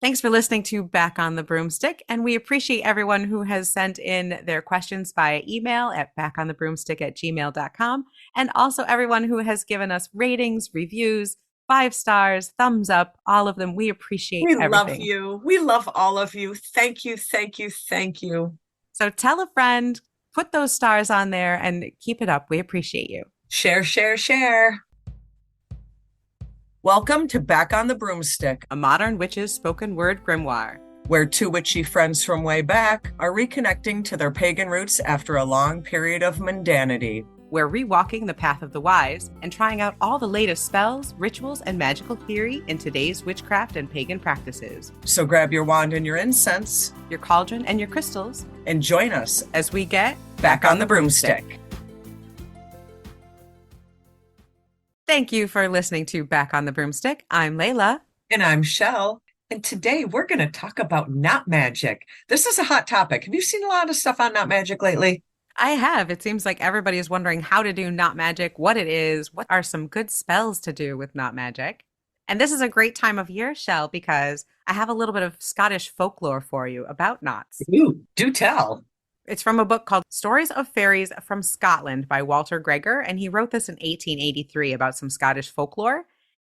Thanks for listening to Back on the Broomstick, and we appreciate everyone who has sent in their questions via email at backonthebroomstick@gmail.com, and also everyone who has given us ratings, reviews, 5 stars, thumbs up, all of them. We appreciate We love everything. you. We love all of you. Thank you, thank you, thank you. So tell a friend, put those stars on there, and keep it up. We appreciate you. Share, share, share. Welcome to Back on the Broomstick, A modern witch's spoken word grimoire, where two witchy friends from way back are reconnecting to their pagan roots after a long period of mundanity. We're rewalking the path of the wise and trying out all the latest spells, rituals, and magical theory in today's witchcraft and pagan practices. So grab your wand and your incense, Your cauldron and your crystals, and join us as we get back on the broomstick. Thank you for listening to Back on the Broomstick. I'm Layla. And I'm Chelle. And today we're going to talk about knot magic. This is a hot topic. Have you seen a lot of stuff on knot magic lately? I have. It seems like everybody is wondering how to do knot magic, what it is, what are some good spells to do with knot magic. And this is a great time of year, Chelle, because I have a little bit of Scottish folklore for you about knots. Ooh, do tell. It's from a book called Stories of Fairies from Scotland by Walter Gregor, and he wrote this in 1883 about some Scottish folklore.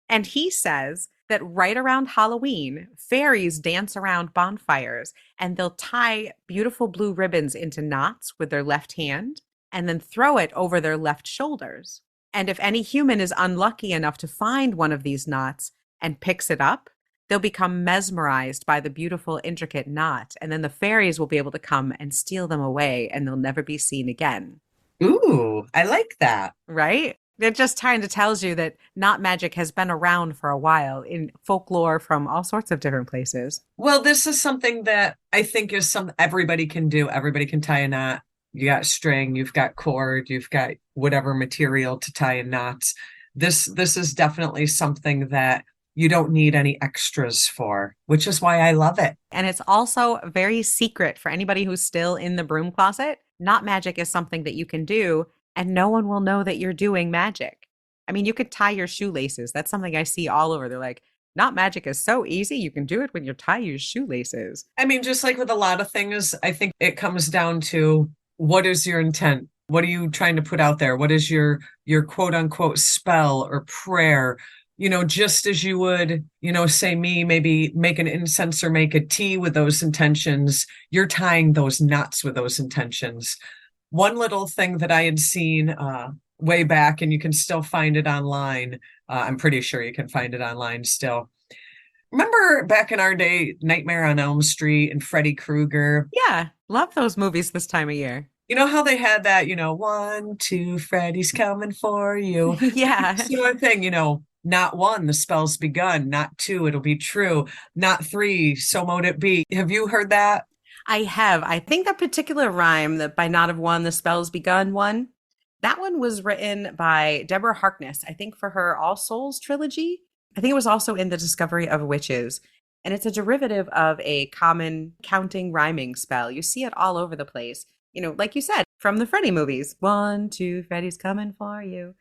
And he says that right around Halloween, fairies dance around bonfires and they'll tie beautiful blue ribbons into knots with their left hand and then throw it over their left shoulders. And if any human is unlucky enough to find one of these knots and picks it up, they'll become mesmerized by the beautiful, intricate knot, and then the fairies will be able to come and steal them away, and they'll never be seen again. Ooh, I like that. Right? It just kind of tells you that knot magic has been around for a while in folklore from all sorts of different places. Well, this is something that I think is everybody can do. Everybody can tie a knot. You got string, you've got cord, you've got whatever material to tie in knots. This is definitely something that you don't need any extras for, which is why I love it. And it's also very secret for anybody who's still in the broom closet. Knot magic is something that you can do, and no one will know that you're doing magic. I mean, you could tie your shoelaces. That's something I see all over. They're like, knot magic is so easy. You can do it when you tie your shoelaces. I mean, just like with a lot of things, I think it comes down to what is your intent? What are you trying to put out there? What is your quote unquote spell or prayer? You know, just as you would, say maybe make an incense or make a tea with those intentions, you're tying those knots with those intentions. One little thing that I had seen way back, and you can still find it online. I'm pretty sure you can find it online still. Remember back in our day, Nightmare on Elm Street and Freddy Krueger? Yeah, love those movies this time of year. You know how they had that, 1, 2, Freddy's coming for you. Yeah. Sort of thing, not 1, the spell's begun. Not 2, it'll be true. Not 3, so mote it be. Have you heard that? I have. I think that particular rhyme, that by not have won, the spell's begun one, that one was written by Deborah Harkness, I think for her All Souls trilogy. I think it was also in The Discovery of Witches. And it's a derivative of a common counting rhyming spell. You see it all over the place. Like you said, from the Freddy movies. 1, 2, Freddy's coming for you.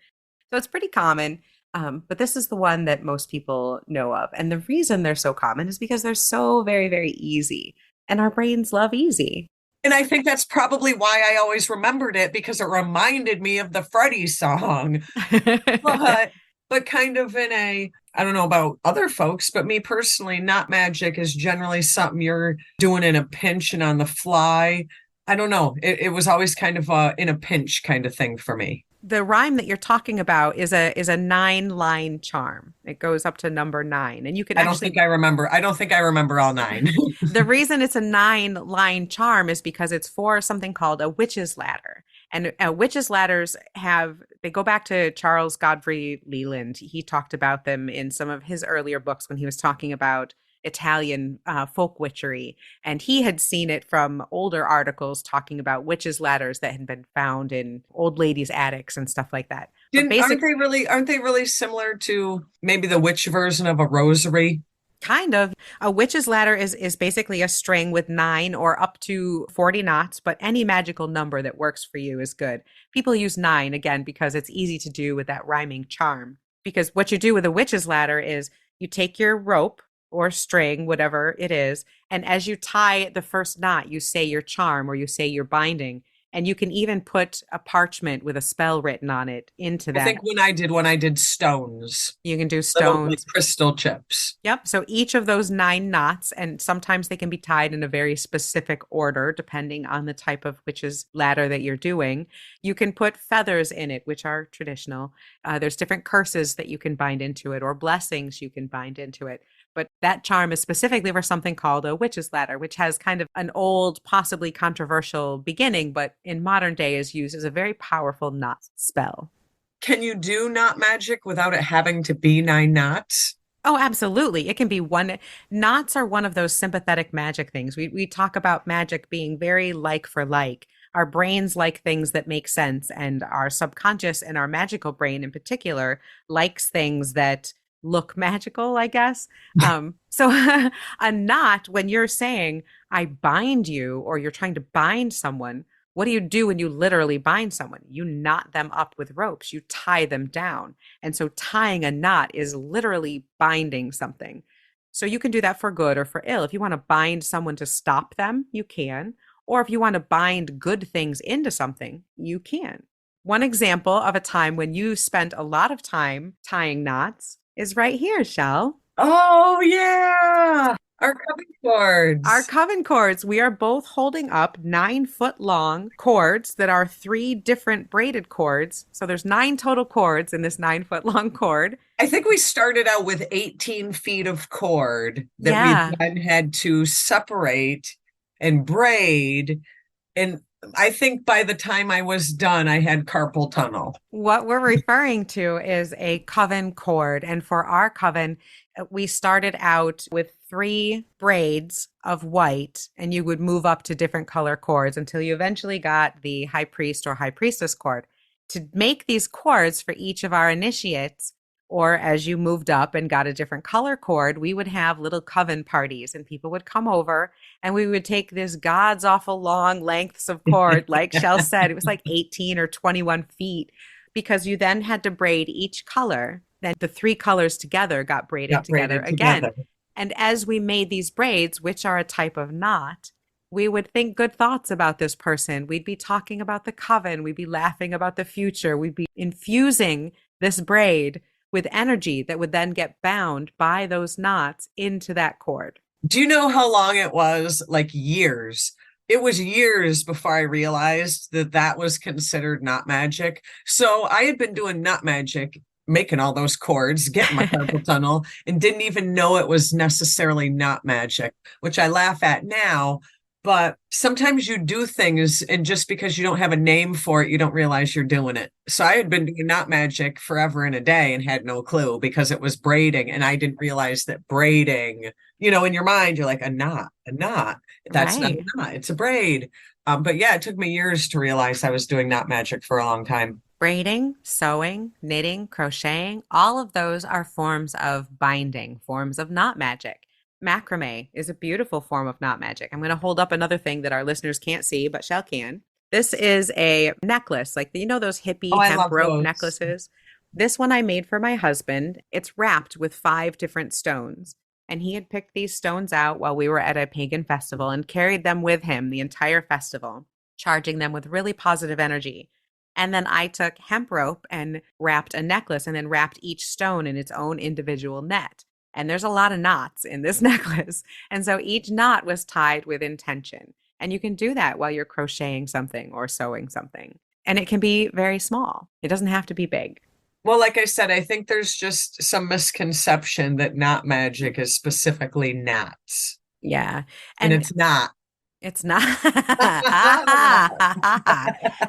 So it's pretty common. But this is the one that most people know of. And the reason they're so common is because they're so very, very easy. And our brains love easy. And I think that's probably why I always remembered it, because it reminded me of the Freddy song. But kind of I don't know about other folks, but me personally, knot magic is generally something you're doing in a pinch and on the fly. I don't know. It was always kind of in a pinch kind of thing for me. The rhyme that you're talking about is a 9-line charm. It goes up to number 9, and you can. I don't think I remember all 9. The reason it's a 9-line charm is because it's for something called a witch's ladder, and witch's ladders they go back to Charles Godfrey Leland. He talked about them in some of his earlier books when he was talking about Italian folk witchery, and he had seen it from older articles talking about witches' ladders that had been found in old ladies' attics and stuff like that. Aren't they really similar to maybe the witch version of a rosary? Kind of. A witch's ladder is basically a string with 9 or up to 40 knots, but any magical number that works for you is good. People use 9, again, because it's easy to do with that rhyming charm. Because what you do with a witch's ladder is you take your rope, or string, whatever it is. And as you tie the first knot, you say your charm or you say your binding. And you can even put a parchment with a spell written on it into I think that. when I did stones, You can do little like stones. crystal chips. Yep. So each of those 9 knots, and sometimes they can be tied in a very specific order depending on the type of witch's ladder that you're doing. You can put feathers in it, which are traditional. There's different curses that you can bind into it or blessings you can bind into it. But that charm is specifically for something called a witch's ladder, which has kind of an old, possibly controversial beginning, but in modern day is used as a very powerful knot spell. Can you do knot magic without it having to be 9 knots? Oh, absolutely. It can be one. Knots are one of those sympathetic magic things. We talk about magic being very like for like. Our brains like things that make sense, and our subconscious and our magical brain in particular likes things that look magical, I guess. So a knot, when you're saying, I bind you, or you're trying to bind someone, what do you do when you literally bind someone? You knot them up with ropes, you tie them down. And so tying a knot is literally binding something. So you can do that for good or for ill. If you want to bind someone to stop them, you can. Or if you want to bind good things into something, you can. One example of a time when you spent a lot of time tying knots is right here, Chelle. Oh, yeah. Our coven Our cords. coven cords, we are both holding up 9 foot long cords that are 3 different braided cords. So there's 9 total cords in this 9 foot long cord. I think we started out with 18 feet of cord that we Yeah. then had to separate and braid. And I think by the time I was done, I had carpal tunnel. What we're referring to is a coven cord. And for our coven, we started out with 3 braids of white, and you would move up to different color cords until you eventually got the high priest or high priestess cord. To make these cords for each of our initiates, or as you moved up and got a different color cord, we would have little coven parties, and people would come over and we would take this god's awful long lengths of cord. Like Chelle said, it was like 18 or 21 feet because you then had to braid each color. Then the 3 colors together got braided Got together braided again. together. And as we made these braids, which are a type of knot, we would think good thoughts about this person. We'd be talking about the coven. We'd be laughing about the future. We'd be infusing this braid with energy that would then get bound by those knots into that cord. Do you know how long it was? Like years. It was years before I realized that that was considered knot magic. So I had been doing knot magic, making all those cords, getting my carpal tunnel, and didn't even know it was necessarily knot magic, which I laugh at now. But sometimes you do things, and just because you don't have a name for it, you don't realize you're doing it. So I had been doing knot magic forever and a day and had no clue because it was braiding. And I didn't realize that braiding, in your mind, you're like, a knot, a knot. That's not a Right. knot, it's a braid. But yeah, it took me years to realize I was doing knot magic for a long time. Braiding, sewing, knitting, crocheting, all of those are forms of binding, forms of knot magic. Macrame is a beautiful form of knot magic. I'm going to hold up another thing that our listeners can't see, but Chelle can. This is a necklace, like those Oh, hippie I hemp love rope those. necklaces. This one I made for my husband. It's wrapped with 5 different stones. And he had picked these stones out while we were at a pagan festival and carried them with him the entire festival, charging them with really positive energy. And then I took hemp rope and wrapped a necklace and then wrapped each stone in its own individual net. And there's a lot of knots in this necklace. And so each knot was tied with intention. And you can do that while you're crocheting something or sewing something. And it can be very small, it doesn't have to be big. Well, like I said, I think there's just some misconception that knot magic is specifically knots, Yeah. and And it's not. it's not.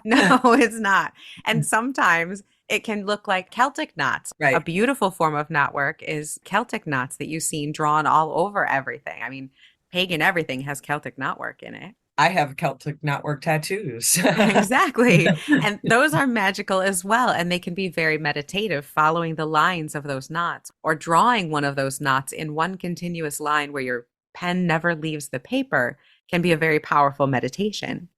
No, it's not. And sometimes it can look like Celtic knots. A Right. beautiful form of knotwork is Celtic knots that you've seen drawn all over everything. I mean, pagan everything has Celtic knotwork in it. I have Celtic knotwork tattoos. Exactly. And those are magical as well. And they can be very meditative, following the lines of those knots or drawing one of those knots in one continuous line where your pen never leaves the paper can be a very powerful meditation.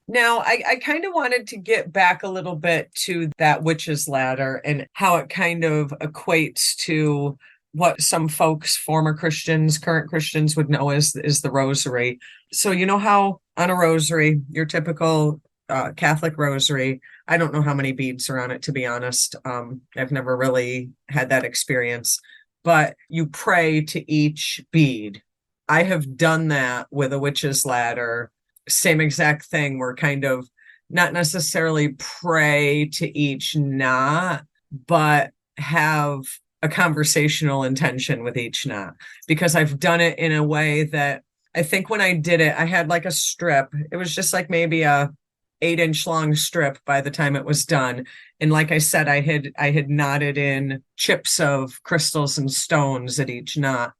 Now, I kind of wanted to get back a little bit to that witch's ladder and how it kind of equates to what some folks, former Christians, current Christians would know is the rosary. So you know how on a rosary, your typical Catholic rosary, I don't know how many beads are on it, to be honest. I've never really had that experience, but you pray to each bead. I have done that with a witch's ladder. Same exact thing. We're kind of not necessarily pray to each knot, but have a conversational intention with each knot, because I've done it in a way that I think when I did it, I had like a strip. It was just like maybe a 8-inch long strip by the time it was done. And like I said, I had knotted in chips of crystals and stones at each knot,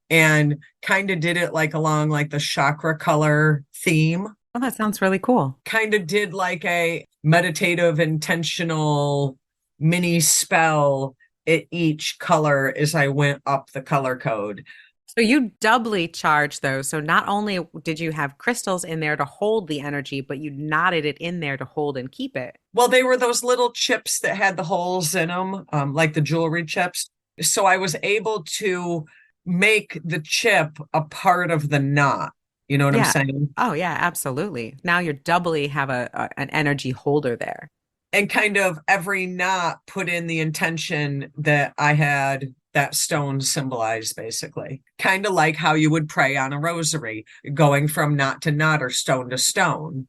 and kind of did it like along like the chakra color theme. Oh, that sounds really cool. Kind of did like a meditative, intentional mini spell at each color as I went up the color code. So you doubly charged those. So not only did you have crystals in there to hold the energy, but you knotted it in there to hold and keep it. Well, they were those little chips that had the holes in them, like the jewelry chips. So I was able to make the chip a part of the knot. You know what I'm Yeah. saying? Oh, yeah, absolutely. Now you doubly have an energy holder there. And kind of every knot put in the intention that I had that stone symbolize, basically. Kind of like how you would pray on a rosary, going from knot to knot or stone to stone.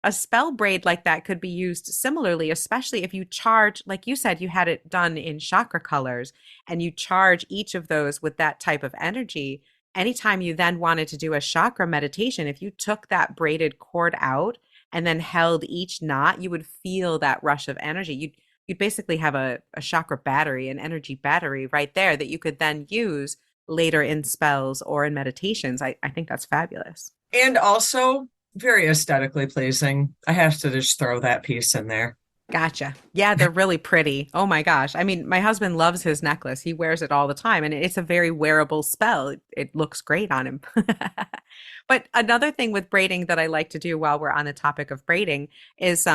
A spell braid like that could be used similarly, especially if you charge, like you said, you had it done in chakra colors and you charge each of those with that type of energy. Anytime you then wanted to do a chakra meditation, if you took that braided cord out and then held each knot, you would feel that rush of energy. You'd basically have a chakra battery, an energy battery right there that you could then use later in spells or in meditations. I think that's fabulous. And also very aesthetically pleasing. I have to just throw that piece in there. Gotcha. Yeah, they're really pretty. Oh my gosh. I mean, my husband loves his necklace. He wears it all the time, and it's a very wearable spell. It looks great on him. But another thing with braiding that I like to do while we're on the topic of braiding is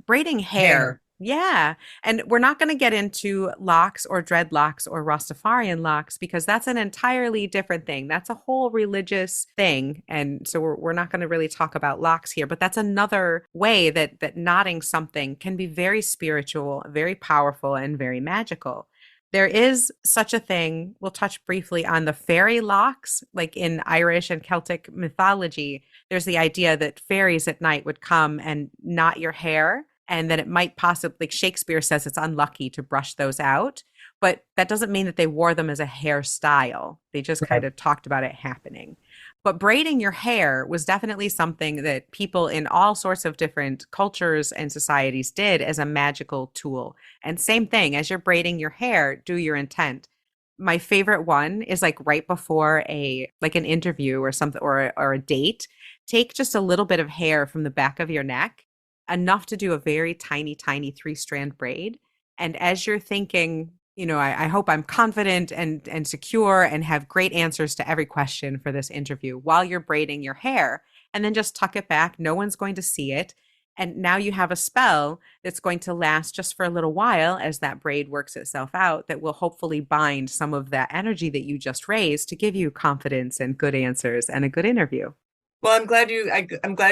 braiding hair. Hair. Yeah. And we're not going to get into locks or dreadlocks or Rastafarian locks because that's an entirely different thing. That's a whole religious thing. And so we're not going to really talk about locks here, but that's another way that knotting something can be very spiritual, very powerful, and very magical. There is such a thing. We'll touch briefly on the fairy locks, like in Irish and Celtic mythology. There's the idea that fairies at night would come and knot your hair, and then it might possibly, like Shakespeare says, it's unlucky to brush those out. But that doesn't mean that they wore them as a hairstyle. They just Right. kind of talked about it happening. But braiding your hair was definitely something that people in all sorts of different cultures and societies did as a magical tool. And same thing, as you're braiding your hair, do your intent. My favorite one is like right before a like an interview or something or a date. Take just a little bit of hair from the back of your neck, enough to do a very tiny, tiny 3-strand braid. And as you're thinking, I hope I'm confident and secure and have great answers to every question for this interview while you're braiding your hair, and then just tuck it back. No one's going to see it. And now you have a spell that's going to last just for a little while as that braid works itself out, that will hopefully bind some of that energy that you just raised to give you confidence and good answers and a good interview. Well, I'm glad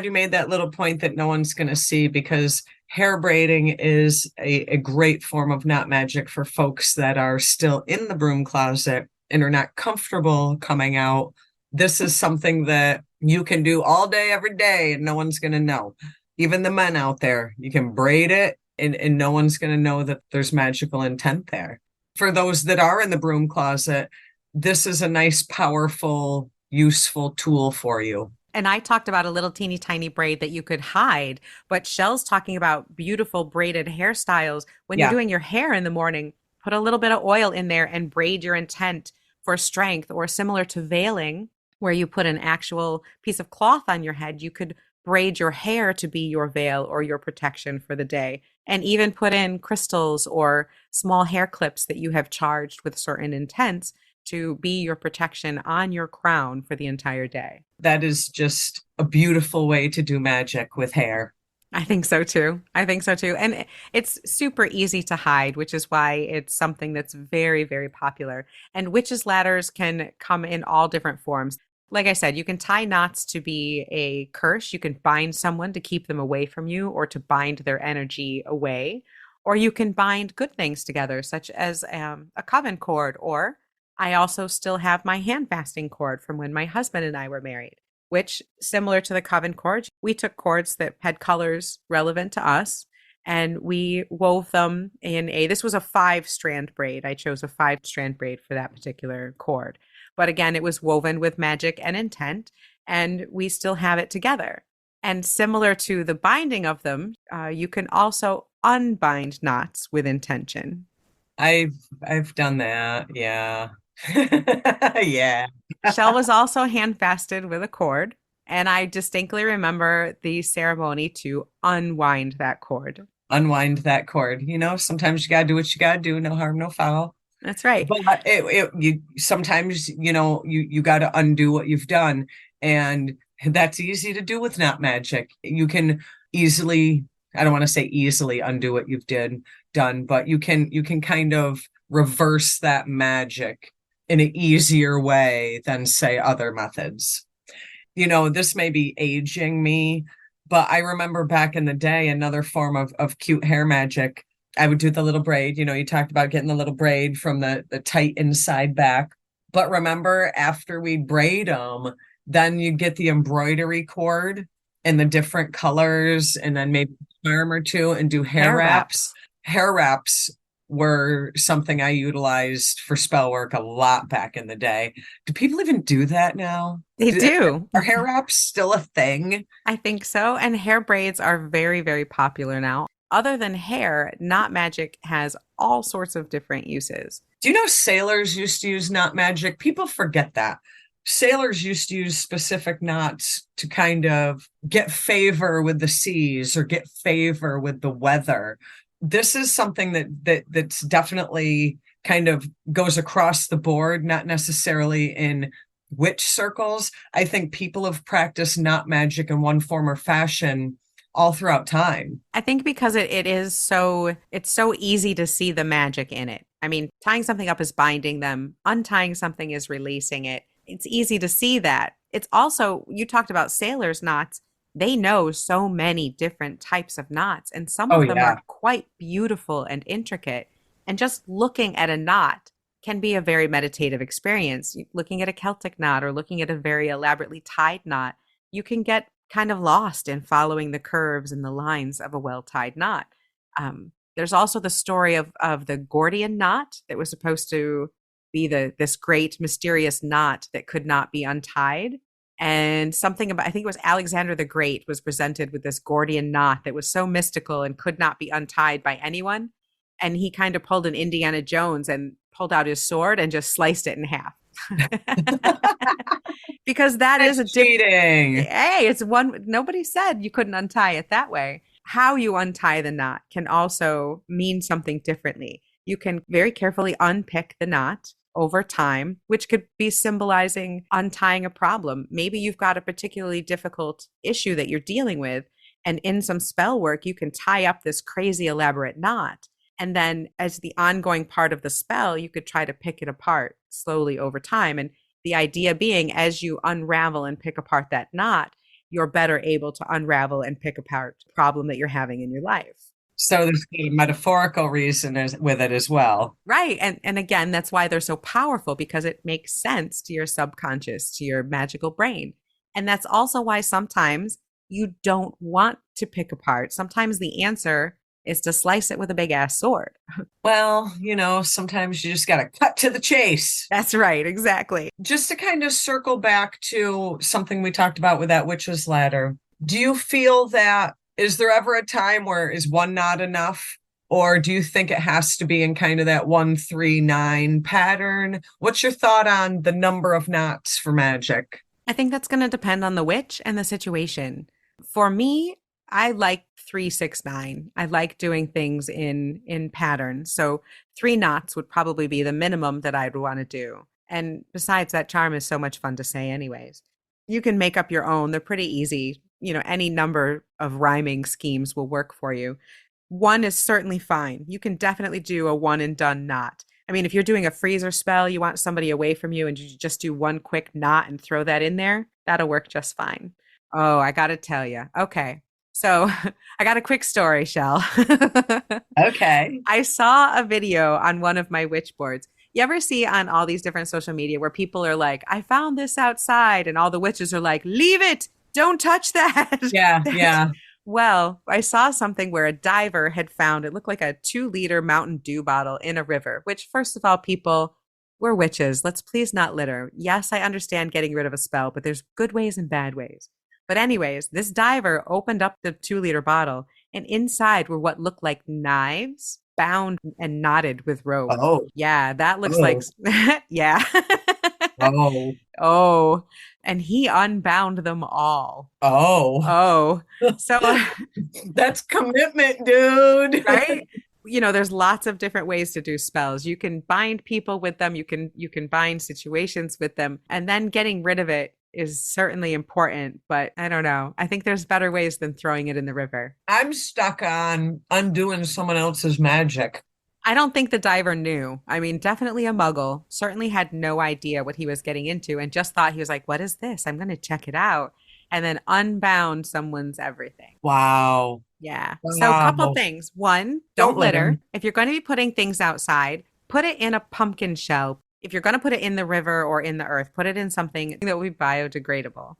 you made that little point that no one's going to see, because hair braiding is a great form of knot magic for folks that are still in the broom closet and are not comfortable coming out. This is something that you can do all day, every day, and no one's going to know. Even the men out there, you can braid it and no one's going to know that there's magical intent there. For those that are in the broom closet, this is a nice, powerful, useful tool for you. And I talked about a little teeny tiny braid that you could hide, but Shell's talking about beautiful braided hairstyles. When you're Yeah. doing your hair in the morning, put a little bit of oil in there and braid your intent for strength, or similar to veiling, where you put an actual piece of cloth on your head. You could braid your hair to be your veil or your protection for the day, and even put in crystals or small hair clips that you have charged with certain intents to be your protection on your crown for the entire day. That is just a beautiful way to do magic with hair. I think so too. I think so too. And it's super easy to hide, which is why it's something that's very, very popular. And witches' ladders can come in all different forms. Like I said, you can tie knots to be a curse. You can bind someone to keep them away from you or to bind their energy away. Or you can bind good things together, such as a coven cord. Or I also still have my hand fasting cord from when my husband and I were married, which, similar to the coven cord, we took cords that had colors relevant to us and we wove them in this was a 5-strand braid. I chose a 5-strand braid for that particular cord. But again, it was woven with magic and intent, and we still have it together. And similar to the binding of them, you can also unbind knots with intention. I've done that. Yeah. Yeah. Chelle was also hand fasted with a cord, and I distinctly remember the ceremony to unwind that cord. Unwind that cord. Sometimes you gotta do what you gotta do, no harm, no foul. That's right. But you sometimes, you gotta undo what you've done. And that's easy to do with not magic. You can easily, I don't want to say easily undo what you've done, but you can kind of reverse that magic in an easier way than say other methods. This may be aging me, but I remember back in the day, another form of cute hair magic. I would do the little braid. You talked about getting the little braid from the tight inside back. But remember, after we braid them, then you get the embroidery cord in the different colors, and then maybe a charm or two and do hair Hair wraps. wraps. Hair wraps were something I utilized for spell work a lot back in the day. Do people even do that now? They do. Are hair wraps still a thing? I think so. And hair braids are very, very popular now. Other than hair, knot magic has all sorts of different uses. Do you know sailors used to use knot magic? People forget that. Sailors used to use specific knots to kind of get favor with the seas or get favor with the weather. This is something that's definitely kind of goes across the board, not necessarily in witch circles. I think people have practiced knot magic in one form or fashion all throughout time. I think because it's so easy to see the magic in it. I mean, tying something up is binding them, untying something is releasing it. It's easy to see that. It's also, you talked about sailors' knots. They know so many different types of knots, and some Oh of them yeah. are quite beautiful and intricate. And just looking at a knot can be a very meditative experience. Looking at a Celtic knot or looking at a very elaborately tied knot, you can get kind of lost in following the curves and the lines of a well-tied knot. There's also the story of the Gordian knot that was supposed to be this great mysterious knot that could not be untied. And something about, I think it was Alexander the Great was presented with this Gordian knot that was so mystical and could not be untied by anyone. And he kind of pulled an Indiana Jones and pulled out his sword and just sliced it in half. Because that is a cheating. Hey, it's one, nobody said you couldn't untie it that way. How you untie the knot can also mean something differently. You can very carefully unpick the knot over time, which could be symbolizing untying a problem. Maybe you've got a particularly difficult issue that you're dealing with, and in some spell work, you can tie up this crazy elaborate knot. And then, as the ongoing part of the spell, you could try to pick it apart slowly over time. And the idea being, as you unravel and pick apart that knot, you're better able to unravel and pick apart the problem that you're having in your life. So there's a metaphorical reason with it as well. Right. And again, that's why they're so powerful, because it makes sense to your subconscious, to your magical brain. And that's also why sometimes you don't want to pick apart. Sometimes the answer is to slice it with a big ass sword. Well, sometimes you just got to cut to the chase. That's right. Exactly. Just to kind of circle back to something we talked about with that witch's ladder. Do you feel that, is there ever a time where is one not enough? Or do you think it has to be in kind of that 1-3-9 pattern? What's your thought on the number of knots for magic? I think that's going to depend on the witch and the situation. For me, I like 3-6-9. I like doing things in patterns. So 3 knots would probably be the minimum that I'd want to do. And besides, that charm is so much fun to say anyways. You can make up your own. They're pretty easy. any number of rhyming schemes will work for you. One is certainly fine. You can definitely do a one and done knot. I mean, if you're doing a freezer spell, you want somebody away from you and you just do one quick knot and throw that in there, that'll work just fine. Oh, I got to tell you. Okay. So I got a quick story, Chelle. Okay. I saw a video on one of my witch boards. You ever see on all these different social media where people are like, I found this outside, and all the witches are like, leave it, don't touch that. Yeah, yeah. Well, I saw something where a diver had found it looked like a 2 liter Mountain Dew bottle in a river, which, first of all, people, we're witches. Let's please not litter. Yes, I understand getting rid of a spell, but there's good ways and bad ways. But, anyways, this diver opened up the 2 liter bottle, and inside were what looked like knives bound and knotted with rope. Oh, Yeah, that looks like, oh, yeah. oh, Oh, and he unbound them all. oh. Oh, so That's commitment, dude. right? There's lots of different ways to do spells. You can bind people with them, you can bind situations with them, and then getting rid of it is certainly important, but I don't know. I think there's better ways than throwing it in the river. I'm stuck on undoing someone else's magic. I don't think the diver knew. I mean, definitely a muggle, certainly had no idea what he was getting into and just thought he was like, what is this? I'm going to check it out. And then unbound someone's everything. Wow. Yeah. So a couple Wow. things. One, Don't don't litter. litter. If you're going to be putting things outside, put it in a pumpkin shell. If you're going to put it in the river or in the earth, put it in something that will be biodegradable,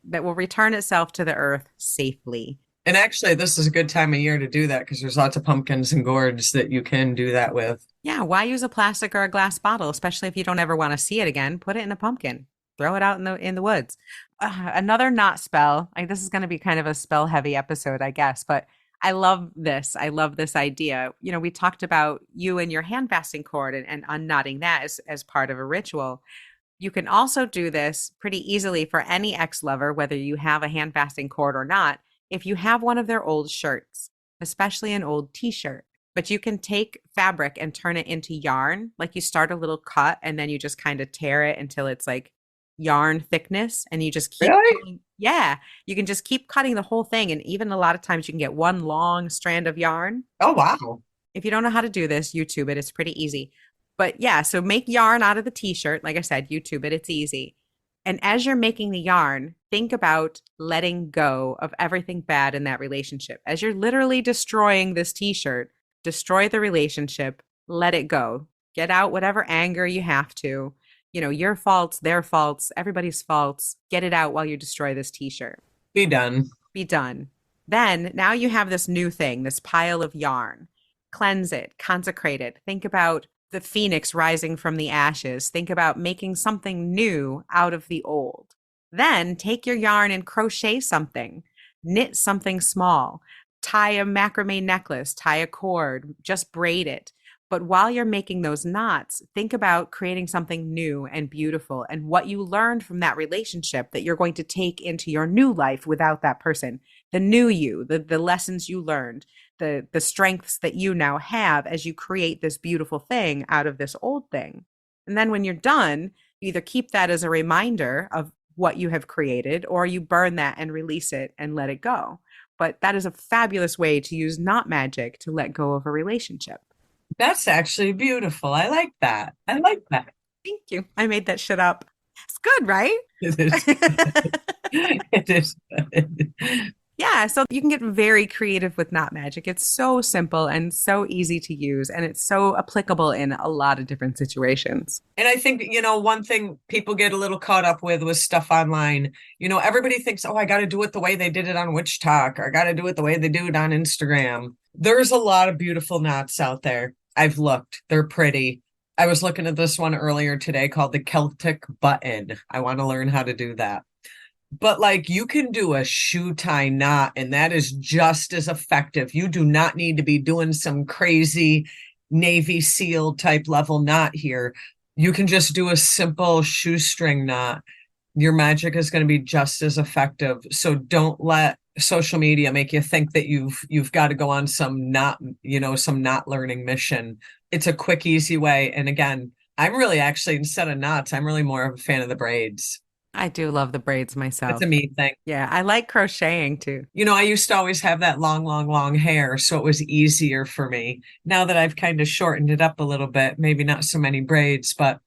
that will return itself to the earth safely. And actually, this is a good time of year to do that because there's lots of pumpkins and gourds that you can do that with. Yeah, why use a plastic or a glass bottle, especially if you don't ever want to see it again? Put it in a pumpkin. Throw it out in the woods. Another knot spell. This is going to be kind of a spell heavy episode, I guess, but I love this. I love this idea. We talked about you and your hand fasting cord and unknotting that as part of a ritual. You can also do this pretty easily for any ex-lover, whether you have a hand fasting cord or not, if you have one of their old shirts, especially an old t-shirt. But you can take fabric and turn it into yarn. Like you start a little cut and then you just kind of tear it until it's like yarn thickness and you just keep Really? cutting. Yeah, you can just keep cutting the whole thing. And even a lot of times you can get one long strand of yarn. Oh, wow. If you don't know how to do this, YouTube it. It's pretty easy. But yeah, so make yarn out of the t-shirt. Like I said, YouTube it. It's easy. And as you're making the yarn, think about letting go of everything bad in that relationship. As you're literally destroying this t-shirt, destroy the relationship, let it go. Get out whatever anger you have to. Your faults, their faults, everybody's faults. Get it out while you destroy this t-shirt. Be done. Be done. Then now you have this new thing, this pile of yarn. Cleanse it, consecrate it. Think about the phoenix rising from the ashes. Think about making something new out of the old. Then take your yarn and crochet something. Knit something small. Tie a macrame necklace, tie a cord, just braid it. But while you're making those knots, think about creating something new and beautiful and what you learned from that relationship that you're going to take into your new life without that person. The new you, the lessons you learned, the strengths that you now have as you create this beautiful thing out of this old thing. And then when you're done, you either keep that as a reminder of what you have created or you burn that and release it and let it go. But that is a fabulous way to use knot magic to let go of a relationship. That's actually beautiful. I like that. I like that. Thank you. I made that shit up. It's good, right? It is. It is. Yeah, so you can get very creative with knot magic. It's so simple and so easy to use, and it's so applicable in a lot of different situations. And I think, one thing people get a little caught up with stuff online. Everybody thinks, oh, I got to do it the way they did it on Witch Talk, or I got to do it the way they do it on Instagram. There's a lot of beautiful knots out there. I've looked. They're pretty. I was looking at this one earlier today called the Celtic Button. I want to learn how to do that. But you can do a shoe tie knot, and that is just as effective. You do not need to be doing some crazy Navy SEAL type level knot here. You can just do a simple shoestring knot. Your magic is going to be just as effective. So don't let social media make you think that you've got to go on some knot learning mission. It's a quick, easy way. And again, I'm really actually, instead of knots, I'm really more of a fan of the braids. I do love the braids That's myself. a me thing. Yeah, I like crocheting too. I used to always have that long, long, long hair, so it was easier for me. Now that I've kind of shortened it up a little bit, maybe not so many braids, but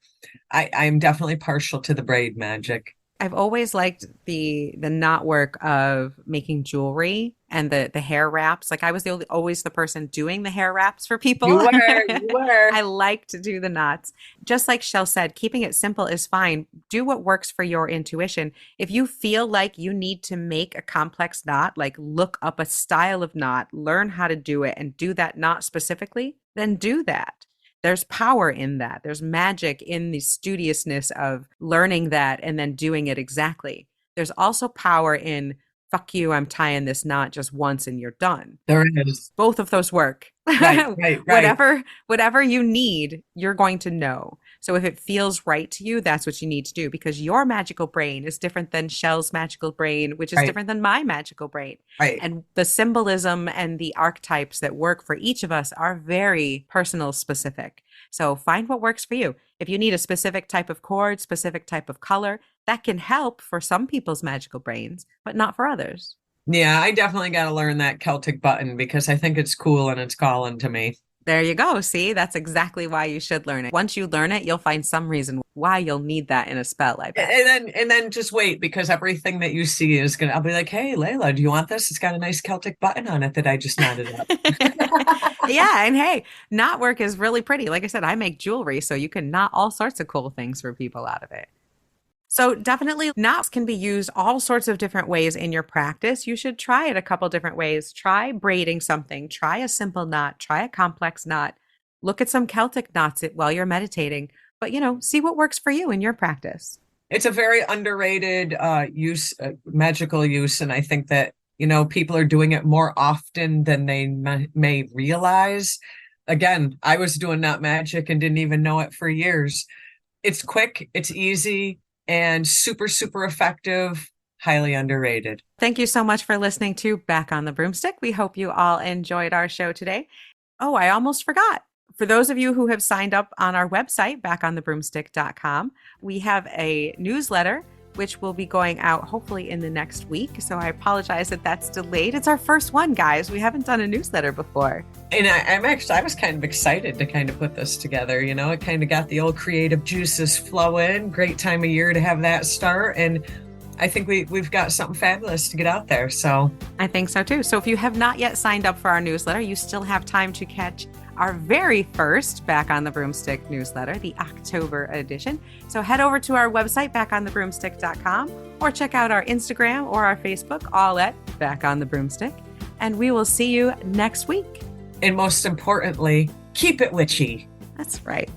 I'm definitely partial to the braid magic. I've always liked the knot work of making jewelry and the hair wraps. Like I was always the person doing the hair wraps for You people. were, you were. I like to do the knots. Just like Chelle said, keeping it simple is fine. Do what works for your intuition. If you feel like you need to make a complex knot, like look up a style of knot, learn how to do it, and do that knot specifically, then do that. There's power in that. There's magic in the studiousness of learning that and then doing it exactly. There's also power in, fuck you, I'm tying this knot just once and you're done. There is. Both of those work. Right, right, right, Whatever you need, you're going to know. So if it feels right to you, that's what you need to do, because your magical brain is different than Chelle's magical brain, which is right, different than my magical brain. right. And the symbolism and the archetypes that work for each of us are very personal specific. So find what works for you. If you need a specific type of cord, specific type of color, that can help for some people's magical brains, but not for others. Yeah, I definitely got to learn that Celtic button because I think it's cool and it's calling to me. There you go. See, that's exactly why you should learn it. Once you learn it, you'll find some reason why you'll need that in a spell, I bet. And then just wait because everything that you see is gonna. I'll be like, hey, Layla, do you want this? It's got a nice Celtic button on it that I just knotted up. Yeah, and hey, knot work is really pretty. Like I said, I make jewelry, so you can knot all sorts of cool things for people out of it. So definitely knots can be used all sorts of different ways in your practice. You should try it a couple different ways. Try braiding something, try a simple knot, try a complex knot. Look at some Celtic knots while you're meditating, but see what works for you in your practice. It's a very underrated magical use, and I think that people are doing it more often than they may realize. Again, I was doing knot magic and didn't even know it for years. It's quick, it's easy, and super, super effective. Highly underrated. Thank you so much for listening to Back on the Broomstick. We hope you all enjoyed our show today. Oh, I almost forgot. For those of you who have signed up on our website, backonthebroomstick.com, we have a newsletter which will be going out hopefully in the next week. So I apologize that that's delayed. It's our first one, guys. We haven't done a newsletter before. And I was kind of excited to kind of put this together. It kind of got the old creative juices flowing. Great time of year to have that start. And I think we've got something fabulous to get out there. So I think so too. So if you have not yet signed up for our newsletter, you still have time to catch our very first Back on the Broomstick newsletter, the October edition. So head over to our website, backonthebroomstick.com, or check out our Instagram or our Facebook, all at Back on the Broomstick. And we will see you next week. And most importantly, keep it witchy. That's right.